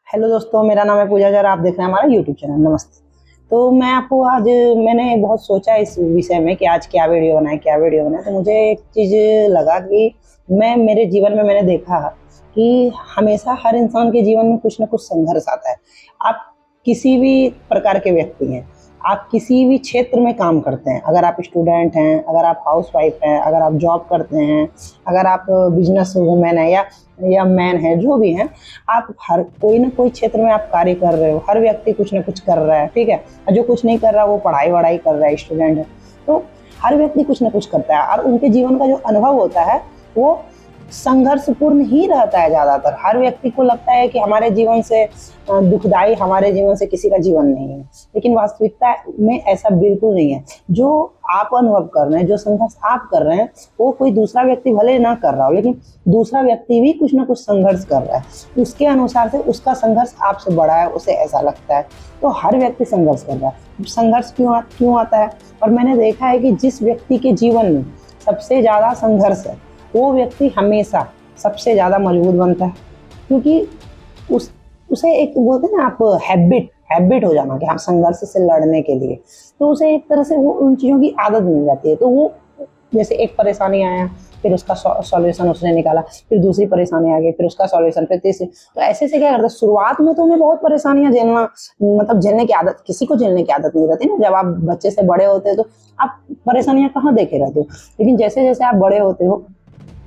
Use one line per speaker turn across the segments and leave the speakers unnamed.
Hello दोस्तों, मेरा नाम है पूजा जरा। आप देख रहे हैं हमारा यूट्यूब चैनल। नमस्ते। तो मैं आपको आज मैंने बहुत सोचा इस विषय में कि आज क्या वीडियो बनाए। तो मुझे एक चीज़ लगा कि मैं मेरे जीवन में मैंने देखा कि हमेशा हर इंसान के जीवन में कुछ ना कुछ संघर्ष आता है। आप किसी भी प्रकार के व्यक्ति हैं, आप किसी भी क्षेत्र में काम करते हैं, अगर आप स्टूडेंट हैं, अगर आप हाउसवाइफ हैं, अगर आप जॉब करते हैं, अगर आप बिजनेस वूमेन है या मैन है, जो भी हैं, आप हर कोई ना कोई क्षेत्र में आप कार्य कर रहे हो। हर व्यक्ति कुछ ना कुछ कर रहा है, ठीक है। और जो कुछ नहीं कर रहा वो पढ़ाई वढ़ाई कर रहा है, स्टूडेंट है। तो हर व्यक्ति कुछ ना कुछ करता है और उनके जीवन का जो अनुभव होता है वो संघर्षपूर्ण ही रहता है। ज़्यादातर हर व्यक्ति को लगता है कि हमारे जीवन से दुखदाई हमारे जीवन से किसी का जीवन नहीं है, लेकिन वास्तविकता में ऐसा बिल्कुल नहीं है। जो आप अनुभव कर रहे हैं, जो संघर्ष आप कर रहे हैं, वो कोई दूसरा व्यक्ति भले ना कर रहा हो, लेकिन दूसरा व्यक्ति भी कुछ ना कुछ संघर्ष कर रहा है। उसके अनुसार से उसका संघर्ष आपसे बड़ा है, उसे ऐसा लगता है। तो हर व्यक्ति संघर्ष कर रहा है। संघर्ष क्यों आता है? और मैंने देखा है कि जिस व्यक्ति के जीवन में सबसे ज़्यादा संघर्ष है वो व्यक्ति हमेशा सबसे ज़्यादा मजबूत बनता है, क्योंकि उसे एक बोलते हैं ना आप, हैबिट हो जाना कि हाँ, संघर्ष से लड़ने के लिए। तो उसे एक तरह से वो उन चीज़ों की आदत मिल जाती है। तो वो जैसे एक परेशानी आया, फिर उसका सॉल्यूशन उसने निकाला, फिर दूसरी परेशानी आ गई, फिर उसका सॉल्यूशन, फिर तीसरी। तो ऐसे से क्या करता है, शुरुआत में तो उन्हें बहुत परेशानियां झेलने की आदत, किसी को झेलने की आदत नहीं रहती ना। जब आप बच्चे से बड़े होते हैं तो आप परेशानियां कहाँ देखे रहते हो, लेकिन जैसे जैसे आप बड़े होते हो,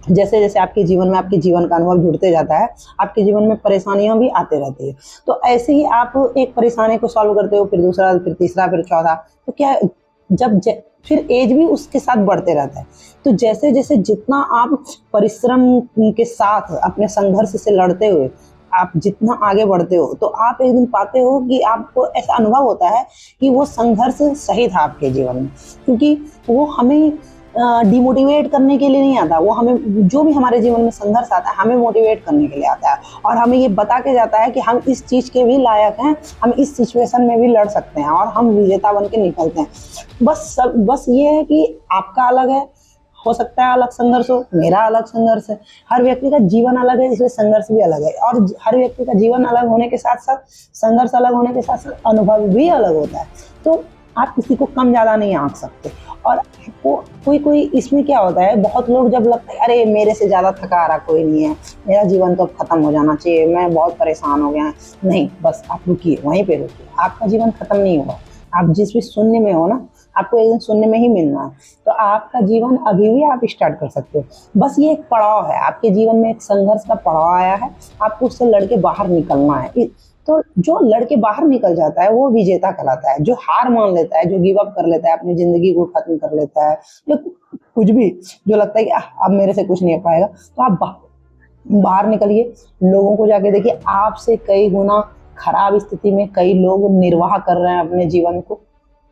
जैसे जैसे आपके जीवन का अनुभव जुड़ते जाता है, आपके जीवन में परेशानियां भी आते रहती है। तो ऐसे ही आप एक परेशानी को सॉल्व करते हो, फिर दूसरा, फिर तीसरा, फिर चौथा। तो क्या फिर एज भी उसके साथ बढ़ते रहता है। तो जैसे जैसे जितना आप परिश्रम के साथ अपने संघर्ष से लड़ते हुए आप जितना आगे बढ़ते हो, तो आप एक दिन पाते हो कि आपको ऐसा अनुभव होता है कि वो संघर्ष सही था आपके जीवन में, क्योंकि वो हमें डिमोटिवेट करने के लिए नहीं आता। वो हमें, जो भी हमारे जीवन में संघर्ष आता है, हमें मोटिवेट करने के लिए आता है और हमें ये बता के जाता है कि हम इस चीज़ के भी लायक हैं, हम इस सिचुएशन में भी लड़ सकते हैं और हम विजेता बन के निकलते हैं। बस ये है कि आपका अलग है, हो सकता है अलग संघर्ष हो, मेरा अलग संघर्ष है। हर व्यक्ति का जीवन अलग है, इसलिए संघर्ष भी अलग है। और हर व्यक्ति का जीवन अलग होने के साथ साथ, संघर्ष अलग होने के साथ साथ अनुभव भी अलग होता है। तो आप किसी को कम ज़्यादा नहीं आंक सकते। और कोई इसमें क्या होता है, बहुत लोग जब लगता है अरे मेरे से ज़्यादा थका आ रहा कोई नहीं है, मेरा जीवन तो अब खत्म हो जाना चाहिए, मैं बहुत परेशान हो गया। नहीं, बस आप रुकिए, वहीं पे रुकिए। आपका जीवन खत्म नहीं हुआ। आप जिस भी शून्य में हो ना, आपको एक दिन शून्य में ही मिलना है। तो आपका जीवन अभी भी आप स्टार्ट कर सकते हो। बस ये एक पड़ाव है, आपके जीवन में एक संघर्ष का पड़ाव आया है, आपको उससे लड़के बाहर निकलना है। तो जो लड़के बाहर निकल जाता है वो विजेता कहलाता है। जो हार मान लेता है, जो गिव अप कर लेता है, अपनी जिंदगी को खत्म कर लेता है, जो कुछ भी, जो लगता है कि अब मेरे से कुछ नहीं हो पाएगा, तो आप बाहर निकलिए। लोगों को जाके देखिए, आपसे कई गुना खराब स्थिति में कई लोग निर्वाह कर रहे हैं अपने जीवन को।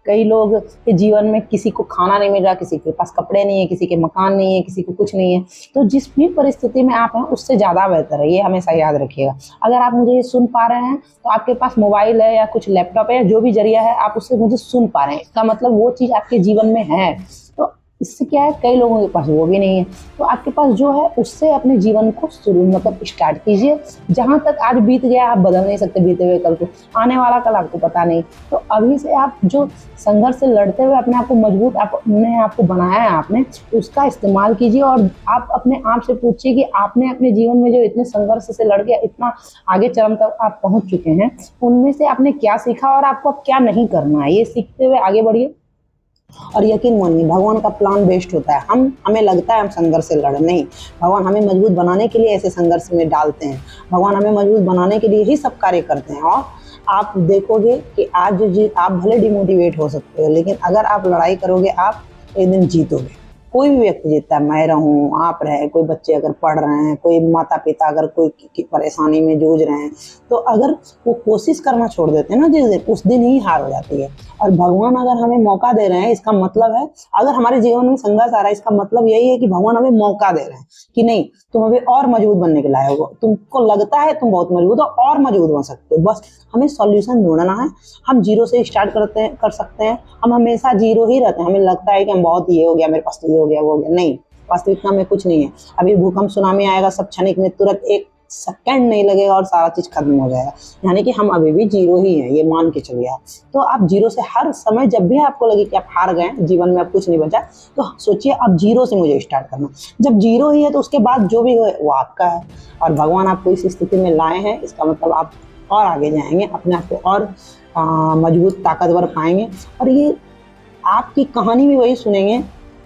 कई लोग के जीवन में किसी को खाना नहीं मिल रहा, किसी के पास कपड़े नहीं है, किसी के मकान नहीं है, किसी को कुछ नहीं है। तो जिस भी परिस्थिति में आप हैं उससे ज़्यादा बेहतर है, ये हमेशा याद रखिएगा। अगर आप मुझे सुन पा रहे हैं तो आपके पास मोबाइल है या कुछ लैपटॉप है या जो भी जरिया है, आप उससे मुझे सुन पा रहे हैं, इसका मतलब वो चीज़ आपके जीवन में है। तो इससे क्या है, कई लोगों के पास वो भी नहीं है। तो आपके पास जो है उससे अपने जीवन को स्टार्ट कीजिए। जहाँ तक आज बीत गया आप बदल नहीं सकते बीते हुए कल को, आने वाला कल आपको पता नहीं। तो अभी से आप जो संघर्ष से लड़ते हुए अपने आप को मजबूत अपने आप को बनाया है आपने, उसका इस्तेमाल कीजिए। और आप अपने आप से पूछिए कि आपने अपने जीवन में जो इतने संघर्ष से लड़ के इतना आगे चरम तक आप पहुँच चुके हैं, उनमें से आपने क्या सीखा और आपको अब क्या नहीं करना है। ये सीखते हुए आगे बढ़िए। और यकीन मानिए, भगवान का प्लान बेस्ट होता है। हमें लगता है हम संघर्ष से लड़, नहीं, भगवान हमें मजबूत बनाने के लिए ऐसे संघर्ष में डालते हैं। भगवान हमें मजबूत बनाने के लिए ही सब कार्य करते हैं। और आप देखोगे कि आज आप भले डिमोटिवेट हो सकते हो, लेकिन अगर आप लड़ाई करोगे आप एक दिन जीतोगे। कोई भी व्यक्ति जीतता है, मैं रहूं, आप रहे, कोई बच्चे अगर पढ़ रहे हैं, कोई माता पिता अगर कोई परेशानी में जूझ रहे हैं, तो अगर वो कोशिश करना छोड़ देते हैं ना जिस दिन, उस दिन ही हार हो जाती है। और भगवान अगर हमें मौका दे रहे हैं, इसका मतलब है, अगर हमारे जीवन में संघर्ष आ रहा है, इसका मतलब यही है कि भगवान हमें मौका दे रहे हैं कि नहीं, तुम अभी और मजबूत बनने के लायक हो। तुमको लगता है तुम बहुत मजबूत हो, और मजबूत बन सकते हो। बस हमें सॉल्यूशन ढूंढना है। हम जीरो से स्टार्ट कर सकते हैं। हम हमेशा जीरो ही रहते हैं। हमें लगता है कि हम बहुत ये हो गया, मेरे पास तो ये हो गया, वो हो गया। नहीं, वास्तविकता में कुछ नहीं है। अभी भूकंप सुनामी आएगा, सब क्षणिक में तुरंत एक सेकंड नहीं लगेगा और सारा चीज खत्म हो जाएगा। यानी कि हम अभी भी जीरो ही हैं, ये मान के चलिए आप। तो आप जीरो से हर समय जब भी आपको लगे कि आप हार गए, जीवन में अब कुछ नहीं बचा, तो सोचिए अब जीरो से मुझे स्टार्ट करना। जब जीरो ही है तो उसके बाद जो भी हो वो आपका है, और भगवान आपको इस स्थिति में लाए हैं, इसका मतलब आप और आगे जाएंगे, अपने आप को और मजबूत ताकतवर पाएंगे। और ये आपकी कहानी भी वही सुनेंगे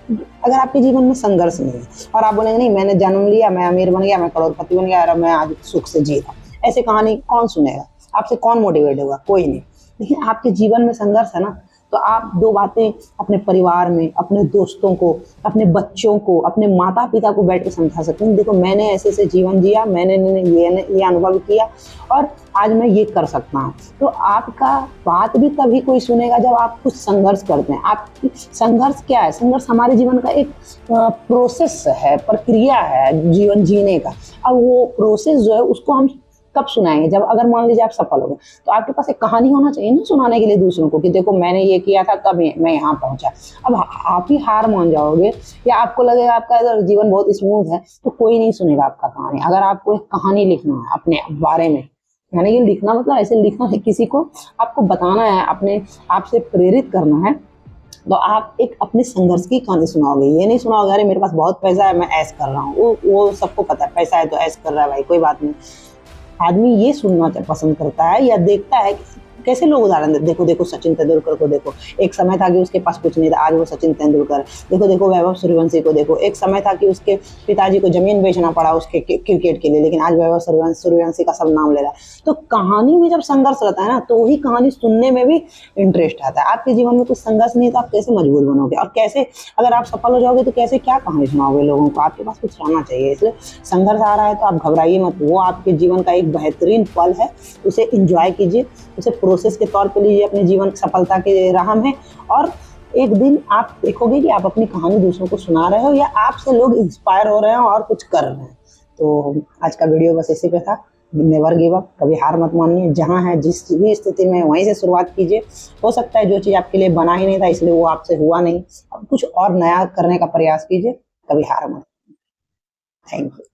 अगर आपके जीवन में संघर्ष नहीं है, और आप बोलेंगे नहीं मैंने जन्म लिया, मैं अमीर बन गया, मैं करोड़पति बन गया और मैं आज सुख से जी रहा हूं। ऐसे कहानी कौन सुनेगा? आपसे कौन मोटिवेट होगा? कोई नहीं। लेकिन आपके जीवन में संघर्ष है ना, तो आप दो बातें अपने परिवार में, अपने दोस्तों को, अपने बच्चों को, अपने माता पिता को बैठ के समझा सकते हैं। देखो मैंने ऐसे ऐसे जीवन जिया, मैंने ये अनुभव किया और आज मैं ये कर सकता हूँ। तो आपका बात भी तभी कोई सुनेगा जब आप कुछ संघर्ष करते हैं। आप संघर्ष क्या है? संघर्ष हमारे जीवन का एक प्रोसेस है, प्रक्रिया है जीवन जीने का। अब वो प्रोसेस जो है उसको हम कब सुनाएंगे? जब अगर मान लीजिए आप सफल हो गए, तो आपके पास एक कहानी होना चाहिए ना सुनाने के लिए दूसरों को, कि देखो मैंने ये किया था तब मैं यहाँ पहुंचा। अब आप ही हार मान जाओगे या आपको लगेगा आपका जीवन बहुत स्मूथ है, तो कोई नहीं सुनेगा आपका कहानी। अगर आपको एक कहानी लिखना है अपने बारे में, यानी कि लिखना मतलब ऐसे लिखना है, किसी को आपको बताना है, अपने आप से प्रेरित करना है, तो आप एक अपने संघर्ष की कहानी सुनाओगे। ये नहीं सुनाओगे अरे मेरे पास बहुत पैसा है मैं ऐश कर रहा हूँ। वो सबको पता है, पैसा है तो ऐश कर रहा है भाई, कोई बात नहीं। आदमी ये सुनना पसंद करता है या देखता है कैसे लोग उदाहरण देते, देखो देखो सचिन तेंदुलकर को देखो, एक समय था कि उसके पास कुछ नहीं था, आज वो सचिन तेंदुलकर। देखो देखो वैभव सूर्यवंशी को देखो, एक समय था कि उसके पिताजी को जमीन बेचना पड़ा उसके क्रिकेट के लिए, लेकिन आज वैभव सूर्यवंशी का सब नाम ले रहा है। तो कहानी में जब संघर्ष रहता है ना, तो वही कहानी सुनने में भी इंटरेस्ट आता है। आपके जीवन में कुछ संघर्ष नहीं तो आप कैसे मजबूत बनोगे, और कैसे अगर आप सफल हो जाओगे तो कैसे क्या कहानी सुनाओगे लोगों को? आपके पास कुछ रहना चाहिए। इसलिए संघर्ष आ रहा है तो आप घबराइए मत, वो आपके जीवन का एक बेहतरीन पल है, उसे इंजॉय कीजिए, उसे प्रोसेस के तौर पे लीजिए अपने जीवन सफलता के राह में। और एक दिन आप देखोगे कि आप अपनी कहानी दूसरों को सुना रहे हो या आपसे लोग इंस्पायर हो रहे हैं और कुछ कर रहे हैं। तो आज का वीडियो बस इसी पे था। नेवर गिव अप, कभी हार मत मानिए। जहाँ है जिस भी स्थिति में वहीं से शुरुआत कीजिए। हो सकता है जो चीज़ आपके लिए बना ही नहीं था इसलिए वो आपसे हुआ नहीं, अब कुछ और नया करने का प्रयास कीजिए, कभी हार मत। Thank you.